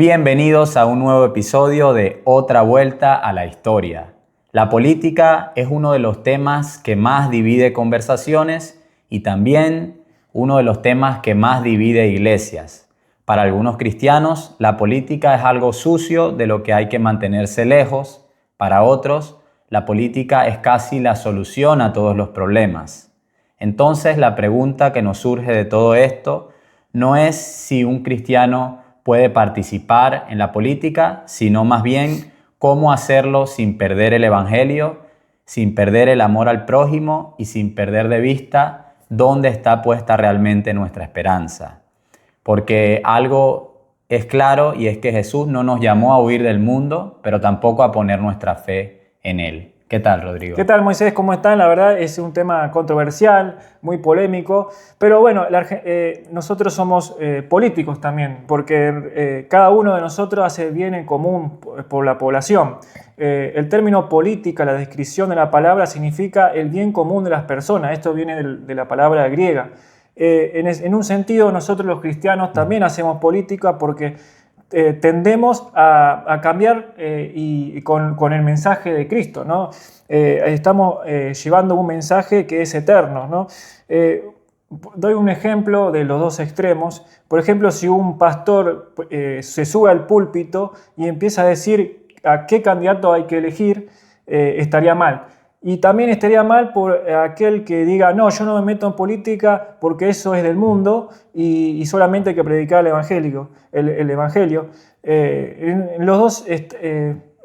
Bienvenidos a un nuevo episodio de Otra Vuelta a la Historia. La política es uno de los temas que más divide conversaciones y también uno de los temas que más divide iglesias. Para algunos cristianos, la política es algo sucio de lo que hay que mantenerse lejos. Para otros, la política es casi la solución a todos los problemas. Entonces, la pregunta que nos surge de todo esto no es si un cristiano puede participar en la política, sino más bien cómo hacerlo sin perder el evangelio, sin perder el amor al prójimo y sin perder de vista dónde está puesta realmente nuestra esperanza. Porque algo es claro y es que Jesús no nos llamó a huir del mundo, pero tampoco a poner nuestra fe en él. ¿Qué tal, Rodrigo? ¿Qué tal, Moisés? ¿Cómo están? La verdad es un tema controversial, muy polémico, pero bueno, nosotros somos políticos también, porque cada uno de nosotros hace bien en común por la población. El término política, la descripción de la palabra, significa el bien común de las personas. Esto viene de la palabra griega. En un sentido, nosotros los cristianos también hacemos política porque tendemos a cambiar y con el mensaje de Cristo, ¿no? Estamos llevando un mensaje que es eterno, ¿no? Doy un ejemplo de los dos extremos. Por ejemplo, si un pastor se sube al púlpito y empieza a decir a qué candidato hay que elegir, estaría mal. Y también estaría mal por aquel que diga, no, yo no me meto en política porque eso es del mundo y solamente hay que predicar el evangelio. Los dos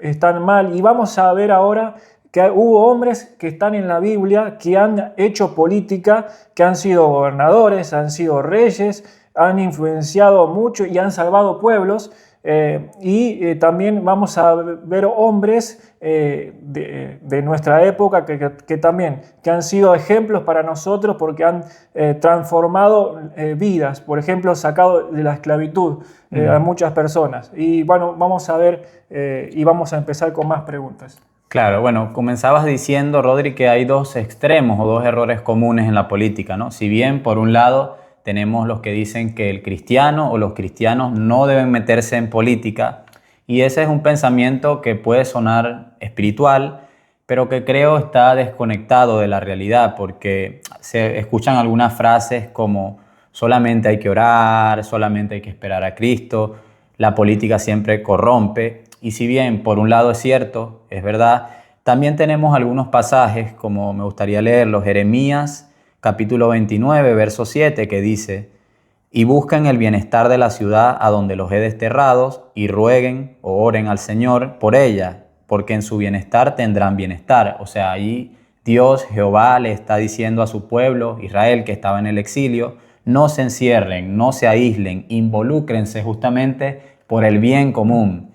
están mal y vamos a ver ahora que hubo hombres que están en la Biblia que han hecho política, que han sido gobernadores, han sido reyes, han influenciado mucho y han salvado pueblos. También vamos a ver hombres de nuestra época que también han sido ejemplos para nosotros porque han transformado vidas, por ejemplo, sacado de la esclavitud a muchas personas. Y bueno, vamos a ver y vamos a empezar con más preguntas. Claro, bueno, comenzabas diciendo, Rodri, que hay dos extremos o dos errores comunes en la política, ¿no? Si bien, por un lado, tenemos los que dicen que el cristiano o los cristianos no deben meterse en política, y ese es un pensamiento que puede sonar espiritual, pero que creo está desconectado de la realidad, porque se escuchan algunas frases como solamente hay que orar, solamente hay que esperar a Cristo, la política siempre corrompe, y si bien por un lado es cierto, es verdad, también tenemos algunos pasajes, como me gustaría leerlos, Jeremías capítulo 29, verso 7, que dice: y busquen el bienestar de la ciudad a donde los he desterrados, y rueguen o oren al Señor por ella, porque en su bienestar tendrán bienestar. O sea, ahí Dios, Jehová, le está diciendo a su pueblo, Israel, que estaba en el exilio, no se encierren, no se aíslen, involúcrense justamente por el bien común.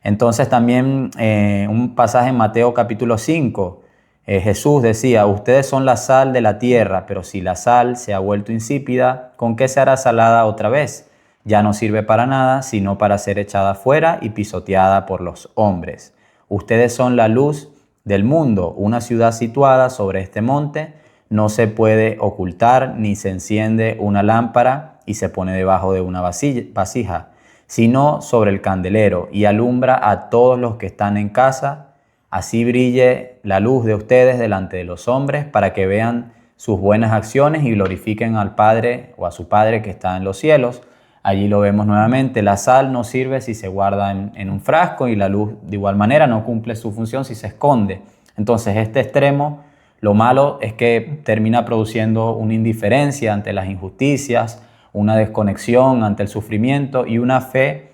Entonces también un pasaje en Mateo capítulo 5, Jesús decía, ustedes son la sal de la tierra, pero si la sal se ha vuelto insípida, ¿con qué se hará salada otra vez? Ya no sirve para nada, sino para ser echada fuera y pisoteada por los hombres. Ustedes son la luz del mundo, una ciudad situada sobre este monte, no se puede ocultar ni se enciende una lámpara y se pone debajo de una vasija, sino sobre el candelero y alumbra a todos los que están en casa. Así brille la luz de ustedes delante de los hombres para que vean sus buenas acciones y glorifiquen al Padre o a su Padre que está en los cielos. Allí lo vemos nuevamente. La sal no sirve si se guarda en un frasco y la luz de igual manera no cumple su función si se esconde. Entonces este extremo, lo malo es que termina produciendo una indiferencia ante las injusticias, una desconexión ante el sufrimiento y una fe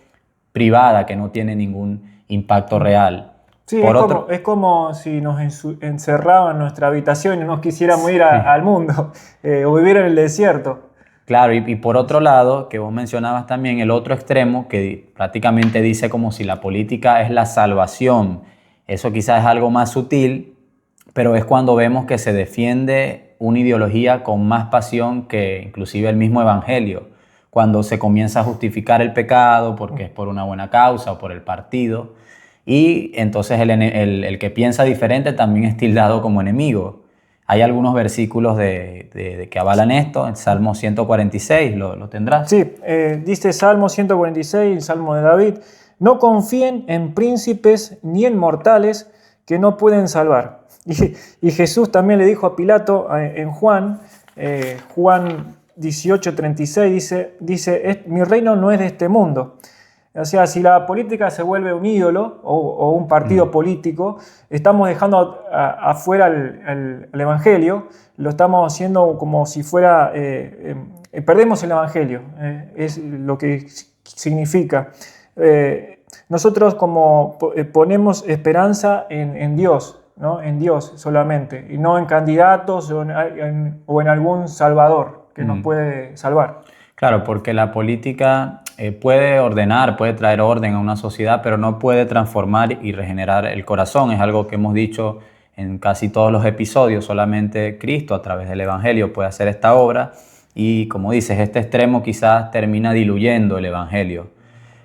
privada que no tiene ningún impacto real. Sí, es como si nos encerraban en nuestra habitación y no nos quisiéramos ir al mundo o vivir en el desierto. Claro, y por otro lado, que vos mencionabas también, el otro extremo que prácticamente dice como si la política es la salvación. Eso quizás es algo más sutil, pero es cuando vemos que se defiende una ideología con más pasión que inclusive el mismo evangelio. Cuando se comienza a justificar el pecado porque es por una buena causa o por el partido. Y entonces el que piensa diferente también es tildado como enemigo. Hay algunos versículos de que avalan esto. En Salmo 146, ¿lo tendrás? Sí, dice Salmo 146, el Salmo de David: no confíen en príncipes ni en mortales que no pueden salvar. Y Jesús también le dijo a Pilato en Juan 18:36, dice: mi reino no es de este mundo. O sea, si la política se vuelve un ídolo o un partido político, estamos dejando afuera el Evangelio, lo estamos haciendo como si fuera, perdemos el Evangelio, es lo que significa. Nosotros ponemos esperanza en Dios, ¿no? En Dios solamente, y no en candidatos o en algún salvador que nos puede salvar. Claro, porque la política puede ordenar, puede traer orden a una sociedad, pero no puede transformar y regenerar el corazón. Es algo que hemos dicho en casi todos los episodios. Solamente Cristo, a través del Evangelio, puede hacer esta obra. Y como dices, este extremo quizás termina diluyendo el Evangelio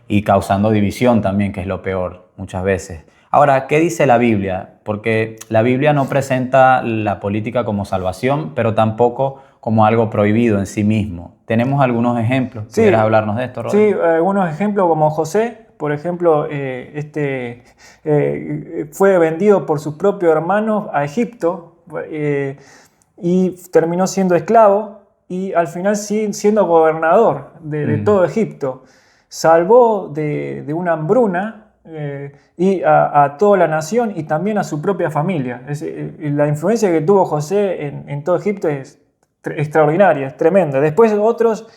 y causando división también, que es lo peor muchas veces. Ahora, ¿qué dice la Biblia? Porque la Biblia no presenta la política como salvación, pero tampoco como algo prohibido en sí mismo. Tenemos algunos ejemplos. Sí, ¿Quieres hablarnos de esto, Rodri? Sí, algunos ejemplos como José, por ejemplo, fue vendido por sus propios hermanos a Egipto y terminó siendo esclavo y al final siendo gobernador de todo Egipto. Salvó de una hambruna y a toda la nación y también a su propia familia. La influencia que tuvo José en todo Egipto es extraordinaria, es tremenda. Después otros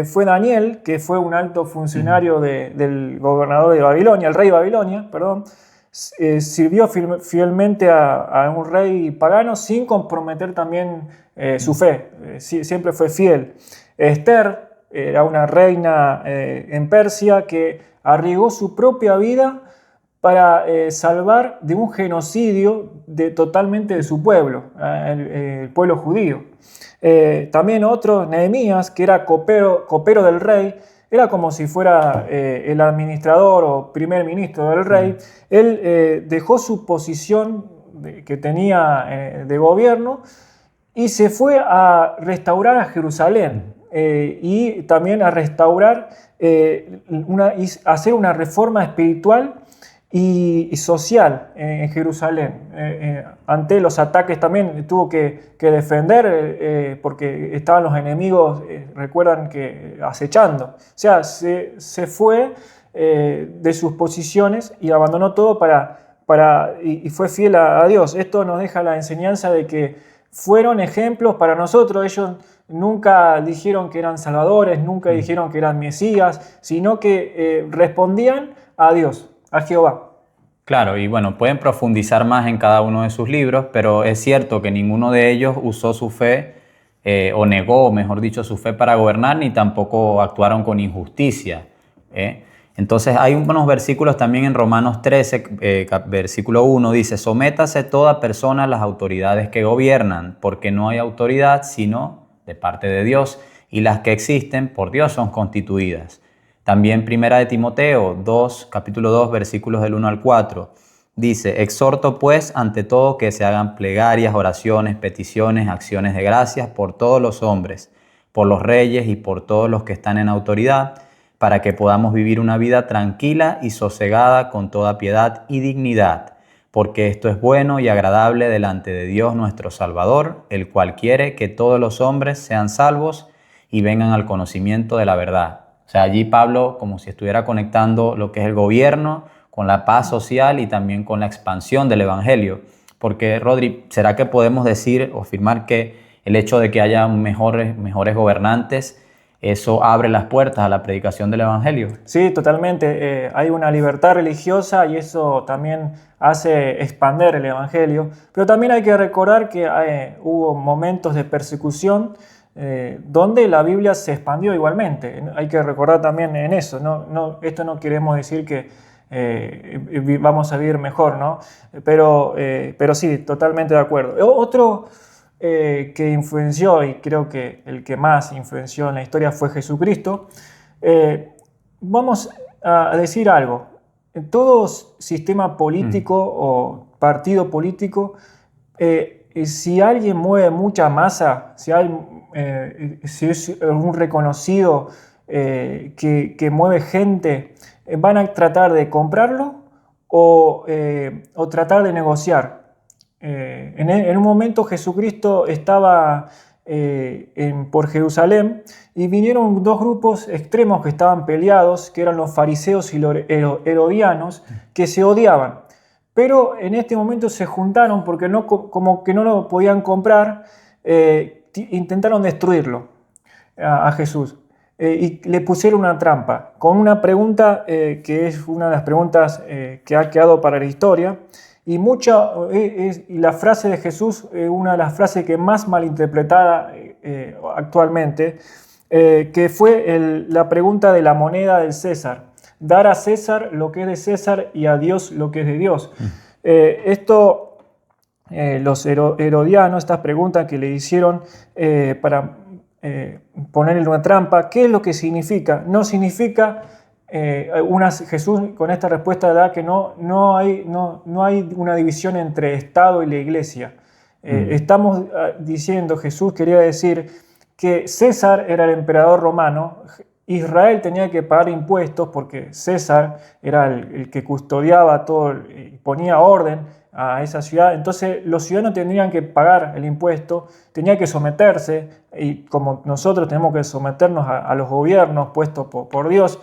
fue Daniel, que fue un alto funcionario del gobernador de Babilonia, el rey de Babilonia, perdón. Sirvió fielmente a un rey pagano sin comprometer también su fe. Siempre fue fiel. Esther era una reina en Persia que arriesgó su propia vida para salvar de un genocidio totalmente de su pueblo, el pueblo judío. También otro, Nehemías, que era copero del rey, era como si fuera el administrador o primer ministro del rey. Él dejó su posición que tenía de gobierno y se fue a restaurar a Jerusalén y también a restaurar, hacer una reforma espiritual y social en Jerusalén. Ante los ataques también tuvo que defender porque estaban los enemigos, recuerdan, que acechando. O sea, se fue de sus posiciones y abandonó todo y fue fiel a Dios. Esto nos deja la enseñanza de que fueron ejemplos para nosotros. Ellos nunca dijeron que eran salvadores, nunca dijeron que eran mesías, sino que respondían a Dios, a Jehová. Claro, y bueno, pueden profundizar más en cada uno de sus libros, pero es cierto que ninguno de ellos usó su fe o negó, mejor dicho, su fe para gobernar, ni tampoco actuaron con injusticia. Entonces hay unos versículos también en Romanos 13, versículo 1, dice: sométase toda persona a las autoridades que gobiernan, porque no hay autoridad sino de parte de Dios, y las que existen por Dios son constituidas. También Primera de Timoteo 2, capítulo 2, versículos del 1 al 4, dice: exhorto pues ante todo que se hagan plegarias, oraciones, peticiones, acciones de gracias por todos los hombres, por los reyes y por todos los que están en autoridad, para que podamos vivir una vida tranquila y sosegada con toda piedad y dignidad, porque esto es bueno y agradable delante de Dios nuestro Salvador, el cual quiere que todos los hombres sean salvos y vengan al conocimiento de la verdad. O sea, allí Pablo como si estuviera conectando lo que es el gobierno con la paz social y también con la expansión del Evangelio. Porque, Rodri, ¿será que podemos decir o afirmar que el hecho de que haya mejores gobernantes, eso abre las puertas a la predicación del Evangelio? Sí, totalmente. Hay una libertad religiosa y eso también hace expandir el Evangelio. Pero también hay que recordar que hubo momentos de persecución donde la Biblia se expandió igualmente. Hay que recordar también en eso. Esto no queremos decir que vamos a vivir mejor, ¿no? Pero sí, totalmente de acuerdo. Otro que influenció, y creo que el que más influenció en la historia, fue Jesucristo. Vamos a decir algo. En todo sistema político o partido político si alguien mueve mucha masa, si es un reconocido que mueve gente, van a tratar de comprarlo o tratar de negociar. En un momento Jesucristo estaba por Jerusalén y vinieron dos grupos extremos que estaban peleados, que eran los fariseos y los herodianos, que se odiaban. Pero en este momento se juntaron porque como que no lo podían comprar, intentaron destruirlo a Jesús. Y le pusieron una trampa con una pregunta que es una de las preguntas que ha quedado para la historia. Y la frase de Jesús es una de las frases que más malinterpretada actualmente, que fue la pregunta de la moneda del César. Dar a César lo que es de César y a Dios lo que es de Dios. Los herodianos, estas preguntas que le hicieron para ponerle una trampa, ¿qué es lo que significa? No significa... Jesús con esta respuesta da que no hay una división entre Estado y la Iglesia. Estamos diciendo, Jesús quería decir que César era el emperador romano, Israel tenía que pagar impuestos porque César era el que custodiaba todo y ponía orden a esa ciudad. Entonces los ciudadanos tendrían que pagar el impuesto, tenían que someterse, y como nosotros tenemos que someternos a los gobiernos puestos por Dios,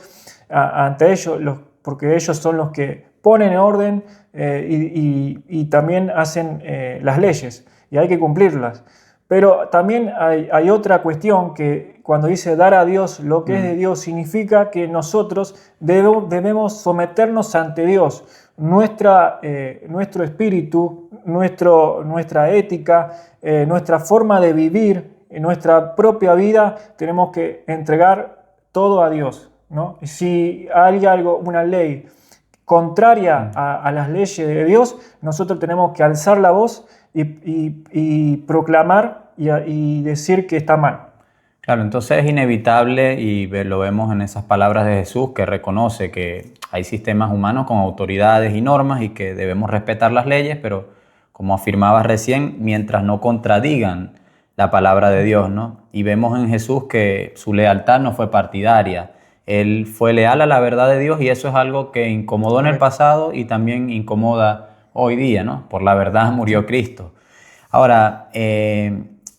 ante ellos, porque ellos son los que ponen en orden y también hacen las leyes y hay que cumplirlas. Pero también hay otra cuestión que cuando dice dar a Dios lo que es de Dios, significa que nosotros debemos someternos ante Dios. Nuestro espíritu, nuestra ética, nuestra forma de vivir, nuestra propia vida, tenemos que entregar todo a Dios, ¿no? Si hay una ley contraria a las leyes de Dios, nosotros tenemos que alzar la voz y proclamar y decir que está mal. Claro, entonces es inevitable, y lo vemos en esas palabras de Jesús, que reconoce que hay sistemas humanos con autoridades y normas y que debemos respetar las leyes, pero como afirmabas recién, mientras no contradigan la palabra de Dios, ¿no? Y vemos en Jesús que su lealtad no fue partidaria. Él fue leal a la verdad de Dios, y eso es algo que incomodó en el pasado y también incomoda hoy día, ¿no? Por la verdad murió Cristo. Ahora,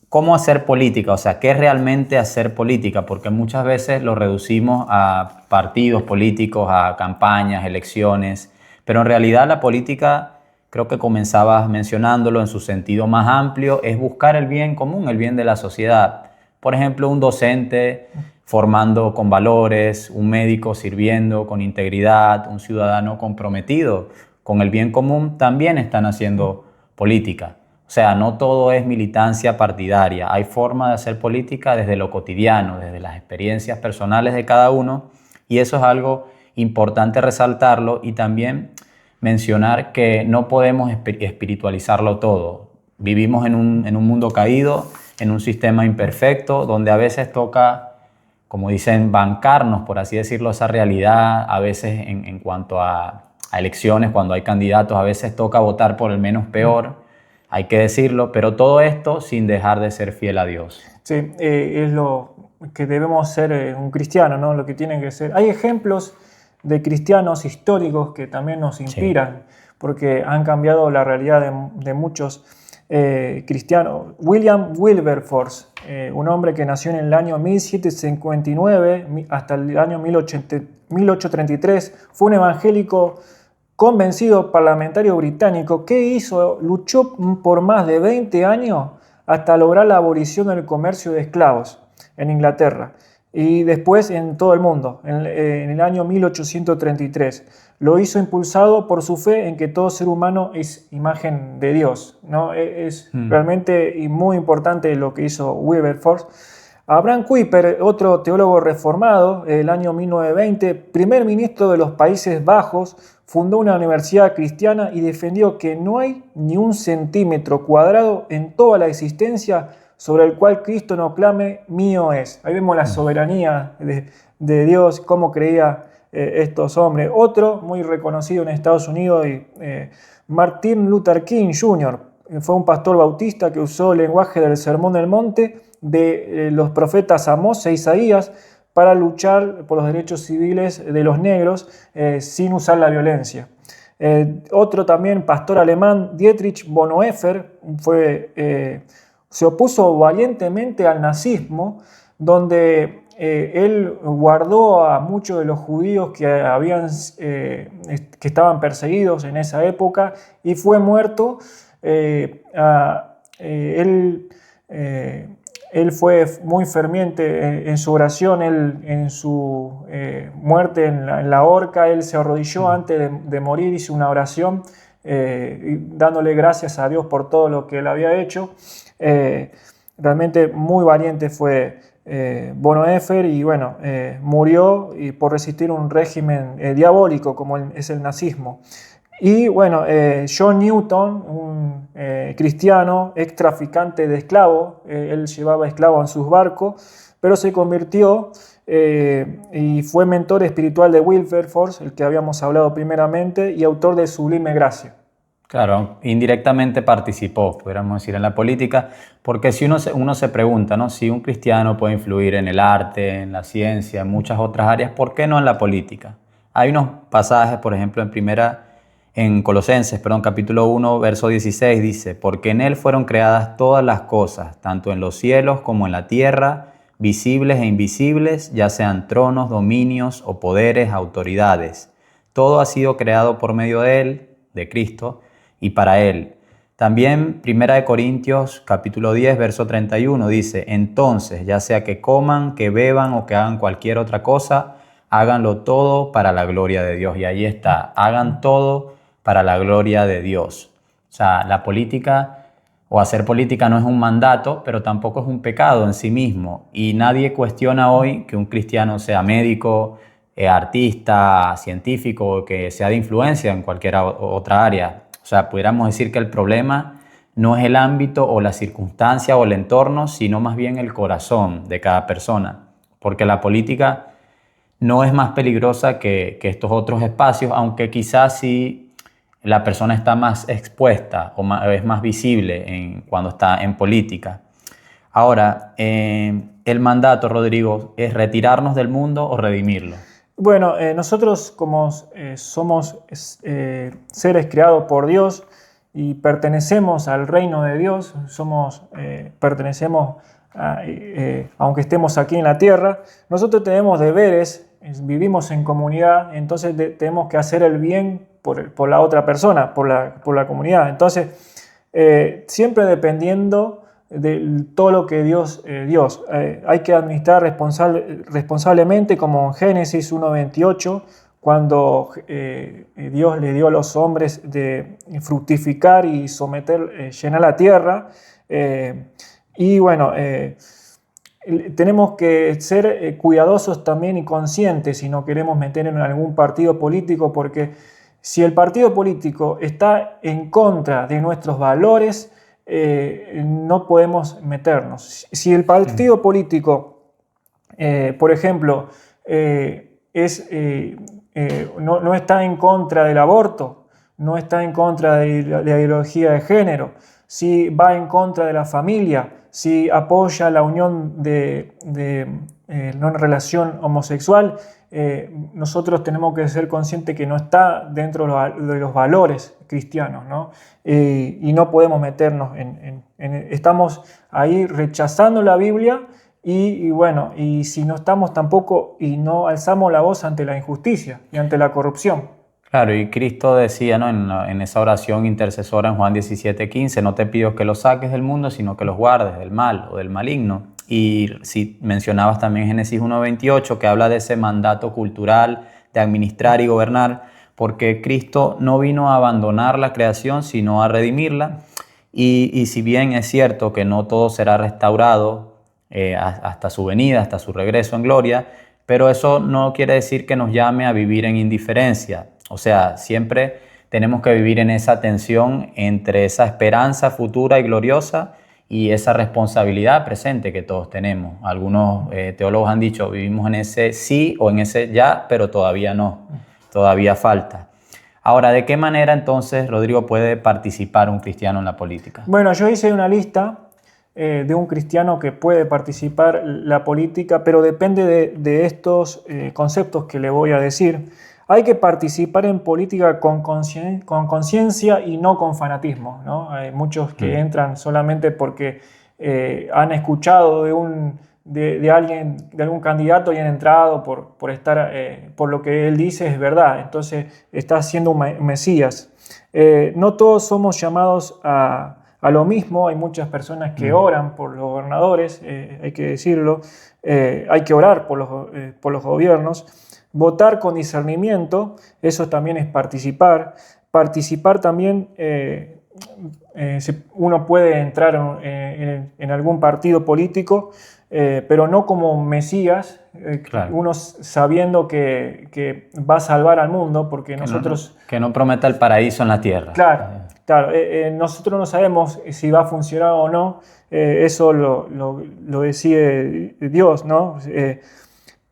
¿cómo hacer política? O sea, ¿qué es realmente hacer política? Porque muchas veces lo reducimos a partidos políticos, a campañas, elecciones, pero en realidad la política, creo que comenzabas mencionándolo en su sentido más amplio, es buscar el bien común, el bien de la sociedad. Por ejemplo, un docente formando con valores, un médico sirviendo con integridad, un ciudadano comprometido con el bien común, también están haciendo política. O sea, no todo es militancia partidaria. Hay forma de hacer política desde lo cotidiano, desde las experiencias personales de cada uno, y eso es algo importante resaltarlo, y también mencionar que no podemos espiritualizarlo todo. Vivimos en un mundo caído, en un sistema imperfecto, donde a veces toca, como dicen, bancarnos, por así decirlo, esa realidad. A veces en cuanto a elecciones, cuando hay candidatos, a veces toca votar por el menos peor, hay que decirlo, pero todo esto sin dejar de ser fiel a Dios. Sí, es lo que debemos ser un cristiano, ¿no? Lo que tienen que ser. Hay ejemplos de cristianos históricos que también nos inspiran, porque han cambiado la realidad de muchos cristianos. William Wilberforce, un hombre que nació en el año 1759 hasta el año 1833, fue un evangélico convencido parlamentario británico. ¿Qué hizo? Luchó por más de 20 años hasta lograr la abolición del comercio de esclavos en Inglaterra y después en todo el mundo, en el año 1833. Lo hizo impulsado por su fe en que todo ser humano es imagen de Dios, ¿no? Es realmente muy importante lo que hizo Wilberforce. Abraham Kuyper, otro teólogo reformado, el año 1920, primer ministro de los Países Bajos, fundó una universidad cristiana y defendió que no hay ni un centímetro cuadrado en toda la existencia sobre el cual Cristo no clame mío es. Ahí vemos la soberanía de Dios, cómo creía estos hombres. Otro muy reconocido en Estados Unidos, Martin Luther King Jr., fue un pastor bautista que usó el lenguaje del Sermón del Monte de los profetas Amós e Isaías para luchar por los derechos civiles de los negros sin usar la violencia. Otro también, pastor alemán, Dietrich Bonhoeffer, se opuso valientemente al nazismo, donde él guardó a muchos de los judíos que estaban perseguidos en esa época y fue muerto. Él fue muy ferviente en su oración, en su muerte en la horca. Él se arrodilló antes de morir, hizo una oración dándole gracias a Dios por todo lo que él había hecho. Realmente muy valiente fue Bonhoeffer y bueno, murió por resistir un régimen diabólico como es el nazismo. Y bueno, John Newton, un cristiano, ex traficante de esclavos, él llevaba esclavos en sus barcos, pero se convirtió y fue mentor espiritual de Wilberforce, el que habíamos hablado primeramente, y autor de Sublime Gracia. Claro, indirectamente participó, podríamos decir, en la política, porque si uno se pregunta, ¿no? Si un cristiano puede influir en el arte, en la ciencia, en muchas otras áreas, ¿por qué no en la política? Hay unos pasajes, por ejemplo, en Colosenses, capítulo 1, verso 16, dice: porque en él fueron creadas todas las cosas, tanto en los cielos como en la tierra, visibles e invisibles, ya sean tronos, dominios o poderes, autoridades. Todo ha sido creado por medio de él, de Cristo, y para él. También 1 Corintios capítulo 10, verso 31 dice: entonces, ya sea que coman, que beban o que hagan cualquier otra cosa, háganlo todo para la gloria de Dios. Y ahí está, hagan todo para la gloria de Dios. O sea, la política o hacer política no es un mandato, pero tampoco es un pecado en sí mismo. Y nadie cuestiona hoy que un cristiano sea médico, artista, científico, que sea de influencia en cualquier otra área. O sea, pudiéramos decir que el problema no es el ámbito o la circunstancia o el entorno, sino más bien el corazón de cada persona. Porque la política no es más peligrosa que estos otros espacios, aunque quizás sí la persona está más expuesta o es más visible cuando está en política. Ahora, el mandato, Rodrigo, ¿es retirarnos del mundo o redimirlo? Bueno, nosotros como somos seres creados por Dios y pertenecemos al reino de Dios, pertenecemos aunque estemos aquí en la tierra, nosotros tenemos deberes, vivimos en comunidad, entonces tenemos que hacer el bien por la otra persona, por la comunidad. Entonces, siempre dependiendo de todo lo que Dios hay que administrar responsablemente, como en Génesis 1:28, cuando Dios le dio a los hombres de fructificar y someter, llenar la tierra. Y bueno, tenemos que ser cuidadosos también y conscientes si no queremos meter en algún partido político, porque si el partido político está en contra de nuestros valores, no podemos meternos. Si el partido político, por ejemplo, no está en contra del aborto, no está en contra de la ideología de género, si va en contra de la familia, si apoya la unión de no en relación homosexual, nosotros tenemos que ser conscientes que no está dentro de los valores cristianos, ¿no? Y no podemos meternos estamos ahí rechazando la Biblia y bueno, y si no estamos tampoco y no alzamos la voz ante la injusticia y ante la corrupción. Claro, y Cristo decía, ¿no? en esa oración intercesora en Juan 17:15, no te pido que los saques del mundo, sino que los guardes del mal o del maligno. Y si mencionabas también Génesis 1:28, que habla de ese mandato cultural de administrar y gobernar, porque Cristo no vino a abandonar la creación, sino a redimirla. Y si bien es cierto que no todo será restaurado hasta su venida, hasta su regreso en gloria, pero eso no quiere decir que nos llame a vivir en indiferencia. O sea, siempre tenemos que vivir en esa tensión entre esa esperanza futura y gloriosa y esa responsabilidad presente que todos tenemos. Algunos teólogos han dicho, vivimos en ese sí o en ese ya, pero todavía no, todavía falta. Ahora, ¿de qué manera entonces, Rodrigo, puede participar un cristiano en la política? Bueno, yo hice una lista de un cristiano que puede participar en la política, pero depende de estos conceptos que le voy a decir. Hay que participar en política con conciencia y no con fanatismo, ¿no? Hay muchos que entran solamente porque han escuchado de alguien, de algún candidato y han entrado por estar, por lo que él dice es verdad. Entonces está siendo un mesías. No todos somos llamados a lo mismo. Hay muchas personas que oran por los gobernadores, hay que decirlo. Hay que orar por los gobiernos. Votar con discernimiento, eso también es participar. Participar también, uno puede entrar en algún partido político, pero no como mesías, Claro. uno sabiendo que va a salvar al mundo, porque nosotros... Que no prometa el paraíso en la tierra. Claro, claro. Nosotros no sabemos si va a funcionar o no, eso lo decide Dios, ¿no?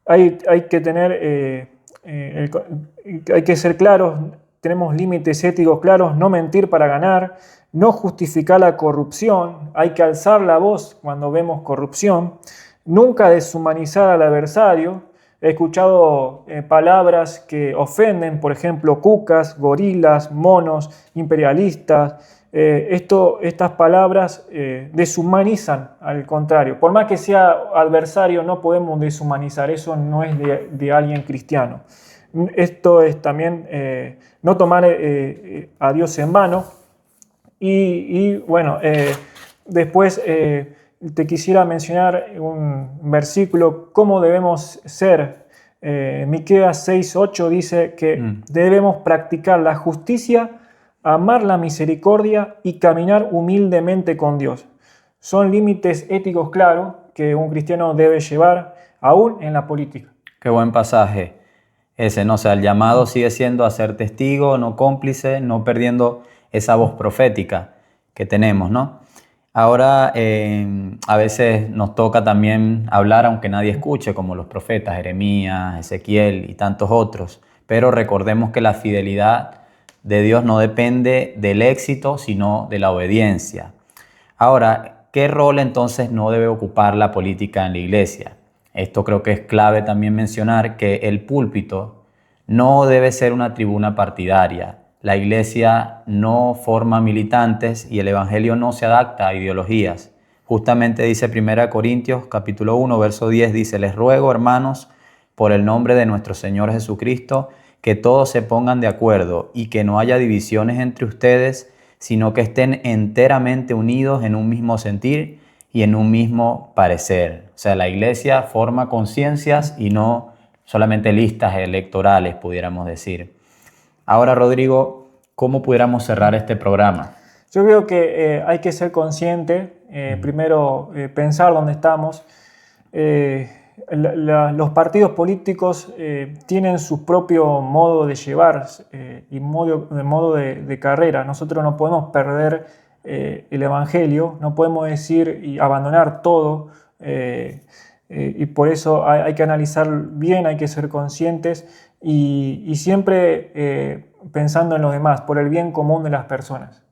Hay que tener, hay que ser claros, tenemos límites éticos claros, no mentir para ganar, no justificar la corrupción, hay que alzar la voz cuando vemos corrupción, nunca deshumanizar al adversario. He escuchado palabras que ofenden, por ejemplo, cucas, gorilas, monos, imperialistas. Estas palabras deshumanizan al contrario. Por más que sea adversario, no podemos deshumanizar. Eso no es de alguien cristiano. Esto es también no tomar a Dios en vano. Y bueno, después te quisiera mencionar un versículo, cómo debemos ser. Miqueas 6:8 dice que debemos practicar la justicia, amar la misericordia y caminar humildemente con Dios. Son límites éticos claros que un cristiano debe llevar aún en la política. Qué buen pasaje ese, ¿no? O sea, el llamado sigue siendo a ser testigo, no cómplice, no perdiendo esa voz profética que tenemos, ¿no? Ahora, a veces nos toca también hablar aunque nadie escuche, como los profetas Jeremías, Ezequiel y tantos otros, pero recordemos que la fidelidad de Dios no depende del éxito, sino de la obediencia. Ahora, ¿qué rol entonces no debe ocupar la política en la iglesia? Esto creo que es clave también mencionar que el púlpito no debe ser una tribuna partidaria. La iglesia no forma militantes y el evangelio no se adapta a ideologías. Justamente dice 1 Corintios capítulo 1, verso 10, dice: les ruego, hermanos, por el nombre de nuestro Señor Jesucristo, que todos se pongan de acuerdo y que no haya divisiones entre ustedes, sino que estén enteramente unidos en un mismo sentir y en un mismo parecer. O sea, la iglesia forma conciencias y no solamente listas electorales, pudiéramos decir. Ahora, Rodrigo, ¿cómo pudiéramos cerrar este programa? Yo creo que hay que ser consciente, primero pensar dónde estamos. Los partidos políticos tienen su propio modo de llevar y modo de carrera. Nosotros no podemos perder el evangelio, no podemos decir y abandonar todo, y por eso hay que analizar bien, hay que ser conscientes y siempre pensando en los demás, por el bien común de las personas.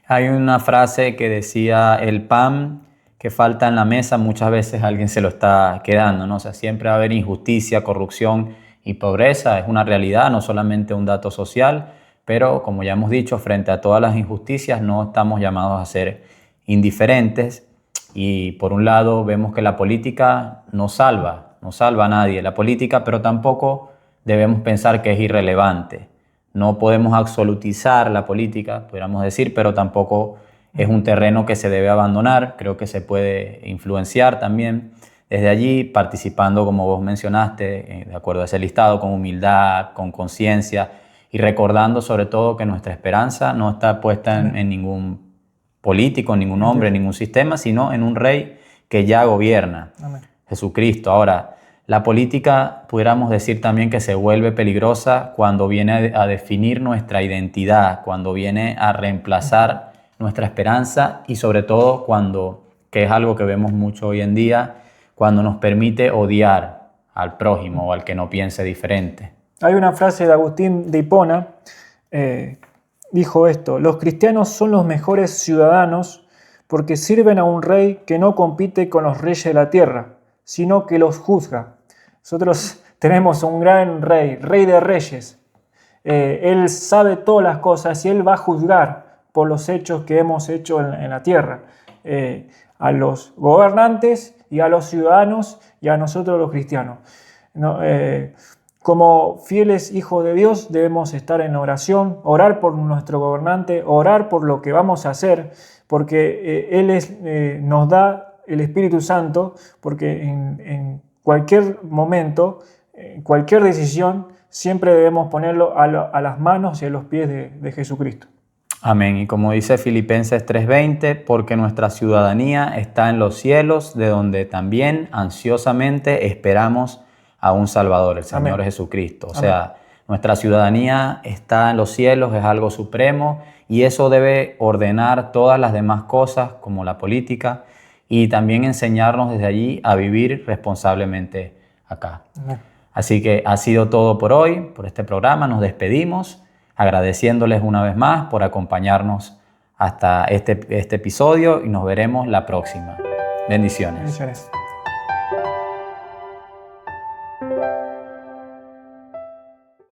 Hay una frase que decía: el pan que falta en la mesa muchas veces alguien se lo está quedando, ¿no? O sea, siempre va a haber injusticia, corrupción y pobreza. Es una realidad, no solamente un dato social, pero como ya hemos dicho, frente a todas las injusticias no estamos llamados a ser indiferentes. Y por un lado vemos que la política no salva a nadie, la política, pero tampoco debemos pensar que es irrelevante. No podemos absolutizar la política, pudiéramos decir, pero tampoco es un terreno que se debe abandonar. Creo que se puede influenciar también desde allí, participando, como vos mencionaste, de acuerdo a ese listado, con humildad, con conciencia y recordando sobre todo que nuestra esperanza no está puesta en ningún político, en ningún hombre, en ningún sistema, sino en un rey que ya gobierna, Amén. Jesucristo. Ahora, la política, pudiéramos decir también que se vuelve peligrosa cuando viene a definir nuestra identidad, cuando viene a reemplazar nuestra esperanza y sobre todo cuando, que es algo que vemos mucho hoy en día, cuando nos permite odiar al prójimo o al que no piense diferente. Hay una frase de Agustín de Hipona, dijo esto: los cristianos son los mejores ciudadanos porque sirven a un rey que no compite con los reyes de la tierra, sino que los juzga. Nosotros tenemos un gran rey, rey de reyes. Él sabe todas las cosas y Él va a juzgar por los hechos que hemos hecho en la tierra. A los gobernantes y a los ciudadanos y a nosotros los cristianos. ¿No? Como fieles hijos de Dios debemos estar en oración, orar por nuestro gobernante, orar por lo que vamos a hacer, porque Él nos da el Espíritu Santo, porque en cualquier momento, en cualquier decisión, siempre debemos ponerlo a las manos y a los pies de Jesucristo. Amén. Y como dice Filipenses 3:20, porque nuestra ciudadanía está en los cielos, de donde también ansiosamente esperamos a un Salvador, el Señor Amén. Jesucristo. O sea, nuestra ciudadanía está en los cielos, es algo supremo, y eso debe ordenar todas las demás cosas, como la política, y también enseñarnos desde allí a vivir responsablemente acá. Amén. Así que ha sido todo por hoy, por este programa. Nos despedimos, agradeciéndoles una vez más por acompañarnos hasta este episodio y nos veremos la próxima. Bendiciones. Bendiciones.